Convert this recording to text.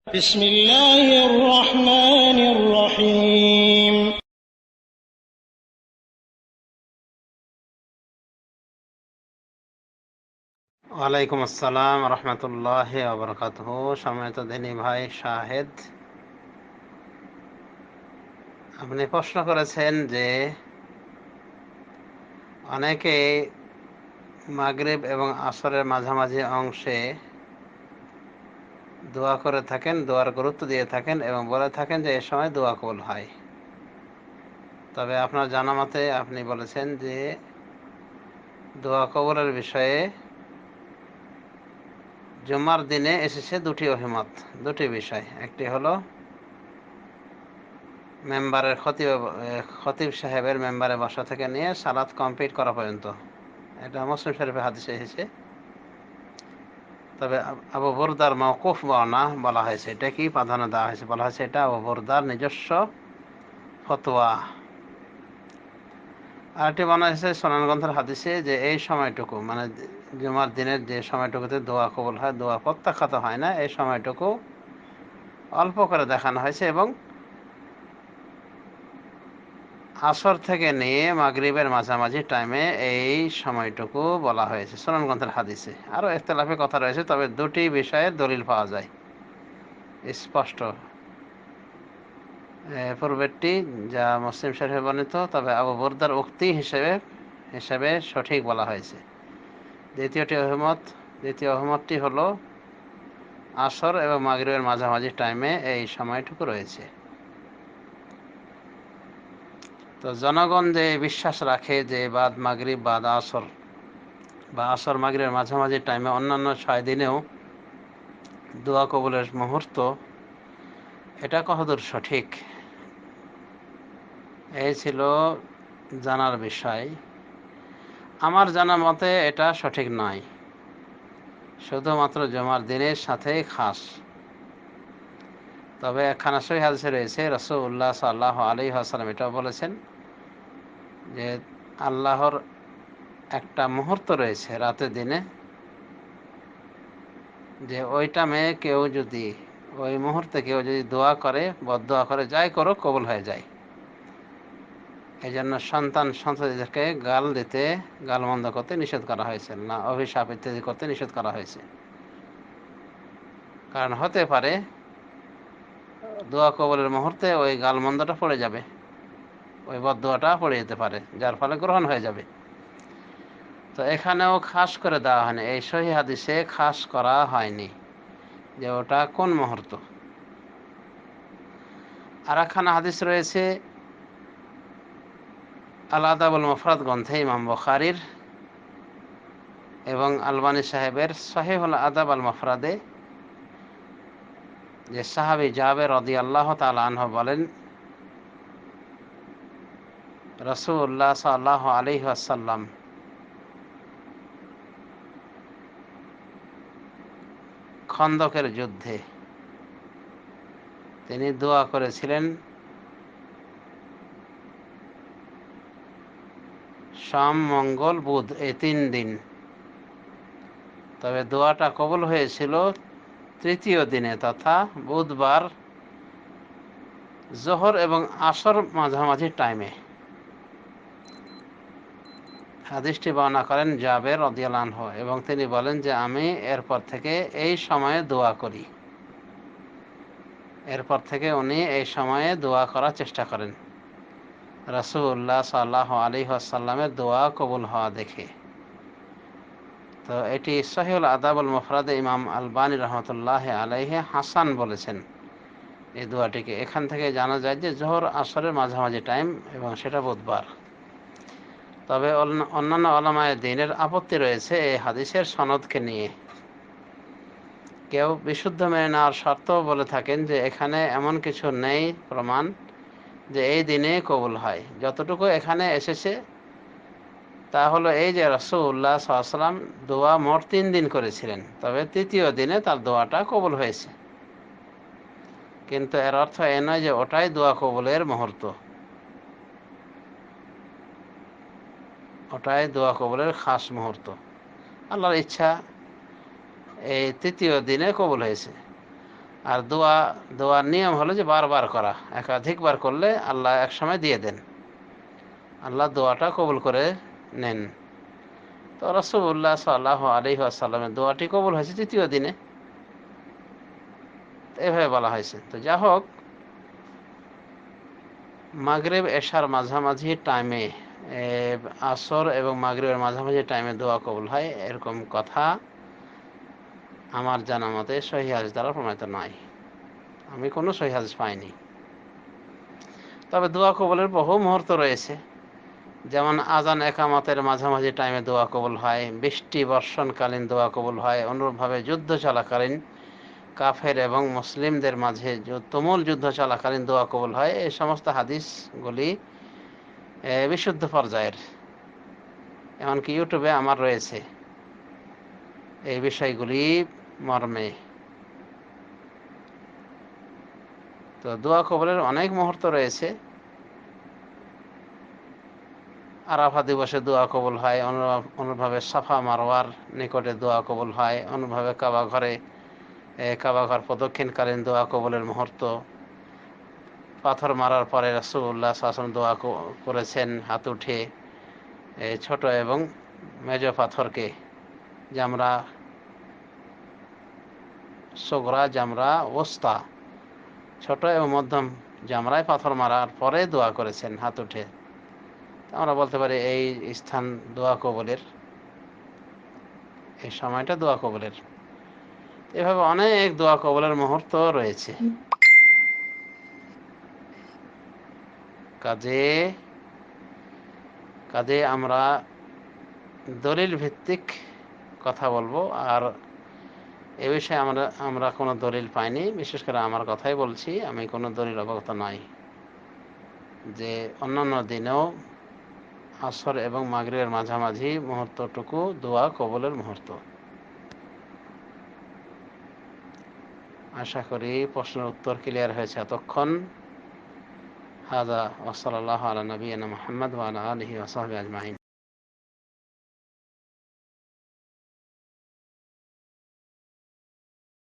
بسم الله الرحمن الرحيم ওয়ালাইকুম আসসালাম রহমতুল্লাহ ওবরকাতুহ। সম্মানিত দিনী ভাই শাহেদ, আপনি প্রশ্ন করেছেন যে অনেকে মাগরিব এবং আসরের মাঝামাঝি অংশে দোয়া করে থাকেন, দোয়ার গুরুত্ব দিয়ে থাকেন এবং বলে থাকেন যে এ সময় দোয়া কবুল হয়। তবে আপনার জানা মতে আপনি বলেছেন যে দোয়া কবুলের বিষয়ে জুমার দিনে এসেছে দুটি অভিমত, দুটি বিষয়। একটি হলো মেম্বারের খতিব সাহেবের মেম্বারে বসা থেকে নিয়ে সালাত কমপ্লিট করা পর্যন্ত, এটা মুসলিম শরীফে হাদিসে এসেছে। তবে আবু বুরদার মওকুফ বর্ণনা বলা হয়েছে, এটা কি প্রাধান্য দেওয়া হয়েছে, বলা হয়েছে এটা আবু বুরদার নিজস্ব ফতোয়া। আরেকটি বর্ণনা হয়েছে সুনান গ্রন্থের হাদিসে যে এই সময়টুকু মানে জুমার দিনের যে সময়টুকুতে দোয়া কবুল হয়, দোয়া প্রত্যাখ্যাত হয় না, এই সময়টুকু অল্প করে দেখানো হয়েছে এবং আসর থেকে নিয়ে মাগরিবের মাঝামাঝি টাইমে এই সময়টুকু বলা হয়েছে সুনান গ্রন্থের হাদিসে। আরও ইখতিলাফি কথা রয়েছে, তবে দুটি বিষয়ের দলিল পাওয়া যায় স্পষ্ট। পূর্বেরটি যা মুসলিম শরীফে বর্ণিত, তবে আবু বুরদার উক্তি হিসেবে সঠিক বলা হয়েছে। দ্বিতীয় অভিমতটি হলো আসর এবং মাগরিবের মাঝামাঝি টাইমে এই সময়টুকু রয়েছে। তো জনগণ যে বিশ্বাস রাখে যে বাদ মাগরিব বাদ আসর বা আসর মাগরিবের মাঝামাঝি টাইমে অন্যান্য 6 দিনেও দোয়া কবুলের মুহূর্ত, এটা কতদূর সঠিক, এই ছিল জানার বিষয়। আমার জানা মতে এটা সঠিক নয়, শুধুমাত্র জুমার দিনের সাথেই খাস। তবে একখানা সহিহ হাদিসে রয়েছে রাসূলুল্লাহ সাল্লাল্লাহু আলাইহি ওয়াসাল্লাম এটাও বলেছেন যে আল্লাহর একটা মুহূর্ত রয়েছে রাতে দিনে, যে ওই টাইমে ওই মুহূর্তে কেউ যদি দোয়া করে, বদদোয়া করে, যাই করো কবুল হয়ে যায়। এই জন্য সন্ততিদেরকে গালমন্দ করতে নিষেধ করা হয়েছে, না অভিশাপ ইত্যাদি করতে নিষেধ করা হয়েছে। কারণ হতে পারে দোয়া কবুলের মুহূর্তে ওই গালমন্দটা পড়ে যাবে, ওই বদদোয়াটা পড়ে যেতে পারে, যার ফলে গ্রহণ হয়ে যাবে। তো এখানেও খাস করে দেওয়া হয়নি, এই সহিহ হাদিসে খাস করা হয়নি যে ওটা কোন মুহূর্ত। আর একখানা হাদিস রয়েছে আল আদাবুল মুফরাদ গ্রন্থে ইমাম বুখারীর এবং আলবানী সাহেবের সহিহুল আদাব আল মুফরাদে, যে সাহাবী জাবের রাদিয়াল্লাহু তাআলা আনহু বলেন রাসূলুল্লাহ সাল্লাল্লাহু আলাইহি ওয়াসাল্লাম খন্দকের যুদ্ধে তিনি দোয়া করেছিলেন সোম মঙ্গল বুধ এই 3 দিন। তবে দোয়াটা কবুল হয়েছিল তৃতীয় দিনে, তথা বুধবার জোহর এবং আসর মাঝামাঝি টাইমে। হাদিসটি বর্ণনা করেন জাবের রাদিয়াল্লাহু আনহু এবং তিনি বলেন যে আমি এরপর থেকে এই সময়ে দোয়া করি। এরপর থেকে উনি এই সময়ে দোয়া করার চেষ্টা করেন রাসূলুল্লাহ সাল্লাল্লাহু আলাইহি ওয়াসাল্লামের দোয়া কবুল হওয়া দেখে। তো এটি সহিহুল আদাবুল মুফরাদে ইমাম আলবানী রহমতুল্লাহ আলাইহি হাসান বলেছেন এই দোয়াটিকে। এখান থেকে জানা যায় যে জোহর আসরের মাঝামাঝি টাইম এবং সেটা বুধবার। তবে অন্যান্য উলামায়ে দ্বীনের আপত্তি রয়েছে এই হাদিসের সনদকে নিয়ে। কেউ বিশুদ্ধ মেনে নেওয়ার শর্তও বলে থাকেন যে এখানে এমন কিছু নেই প্রমাণ যে এই দিনে কবুল হয়। যতটুকু এখানে এসেছে তা হলো এই যে রাসূলুল্লাহ সাল্লাল্লাহু আলাইহি ওয়াসাল্লাম দোয়া মোট 3 দিন করেছিলেন, তবে তৃতীয় দিনে তার দোয়াটা কবুল হয়েছে। কিন্তু এর অর্থ এ নয় যে ওটাই দোয়া কবুলের মুহূর্ত, ওটাই দোয়া কবুলের খাস মুহূর্ত। আল্লাহর ইচ্ছা এই তৃতীয় দিনে কবুল হয়েছে। আর দোয়ার নিয়ম হলো যে বারবার করা, একাধিকবার করলে আল্লাহ এক সময় দিয়ে দেন, আল্লাহ দোয়াটা কবুল করে নেন। তো রাসূলুল্লাহ সাল্লাল্লাহু আলাইহি ওয়াসাল্লামের দোয়াটি কবুল হয়েছে তৃতীয় দিনে, এভাবে বলা হয়েছে। তো যা হোক, মাগরিব এশার মাঝামাঝি টাইমে, আসর এবং মাগরিবের মাঝামাঝি টাইমে দোয়া কবুল হয়, এরকম কথা আমার জানা মতে সহিহ হাদিস দ্বারা প্রমাণিত নয়। আমি কোনো সহিহ হাদিস পাইনি। তবে দোয়া কবুলের বহু মুহূর্ত রয়েছে, যেমন আজান একামতের মাঝামাঝি টাইমে দোয়া কবুল হয়, বৃষ্টি বর্ষণকালীন দোয়া কবুল হয়, অনুরূপভাবে যুদ্ধ চলাকালীন কাফের এবং মুসলিমদের মাঝে তুমুল যুদ্ধ চলাকালীন দোয়া কবুল হয়। এই সমস্ত হাদিসগুলি বিশুদ্ধ পর্যায়ের, এমনকি ইউটিউবে আমার রয়েছে এই বিষয়গুলি মর্মে। তো দোয়া কবুলের অনেক মুহূর্ত রয়েছে। আরাফা দিবসে দোয়া কবুল হয়, অনুভাবে সাফা মারওয়ার নিকটে দোয়া কবুল হয়, অনুভাবে কাবা ঘর প্রদক্ষিণকালীন দোয়া কবুলের মুহূর্ত, পাথর মারার পরে রাসূলুল্লাহ সাল্লাল্লাহু আলাইহি ওয়াসাল্লাম দোয়া করেছেন হাত উঠে, ছোট এবং মেজ পাথরকে, জামরা সুগরা, জামরা ওস্তা, ছোট এবং মধ্যম জামরায় পাথর মারার পরে দোয়া করেছেন হাত উঠে। আমরা বলতে পারি এই স্থান দোয়া কবুলের, এই সময়টা দোয়া কবুলের। এভাবে অনেক দোয়া কবুলের মুহূর্ত রয়েছে। কাজে আমরা দলিল ভিত্তিক কথা বলবো, আর এ বিষয়ে আমরা কোনো দলিল পাইনি। বিশেষ করে আমার কথাই বলছি, আমি কোনো দলিল অবগত নই যে অন্যান্য দিনেও আসর এবং মাগরিবের মাঝামাঝি মুহূর্তটুকু দোয়া কবুলের মুহূর্ত। আশা করি প্রশ্নের উত্তর ক্লিয়ার হয়েছে এতক্ষণ। হাযা ওয়া সাল্লাল্লাহু আলা নবিয়িনা মুহাম্মদ ওয়া আলা আলিহি ওয়া সাহবিহি আজমাইন।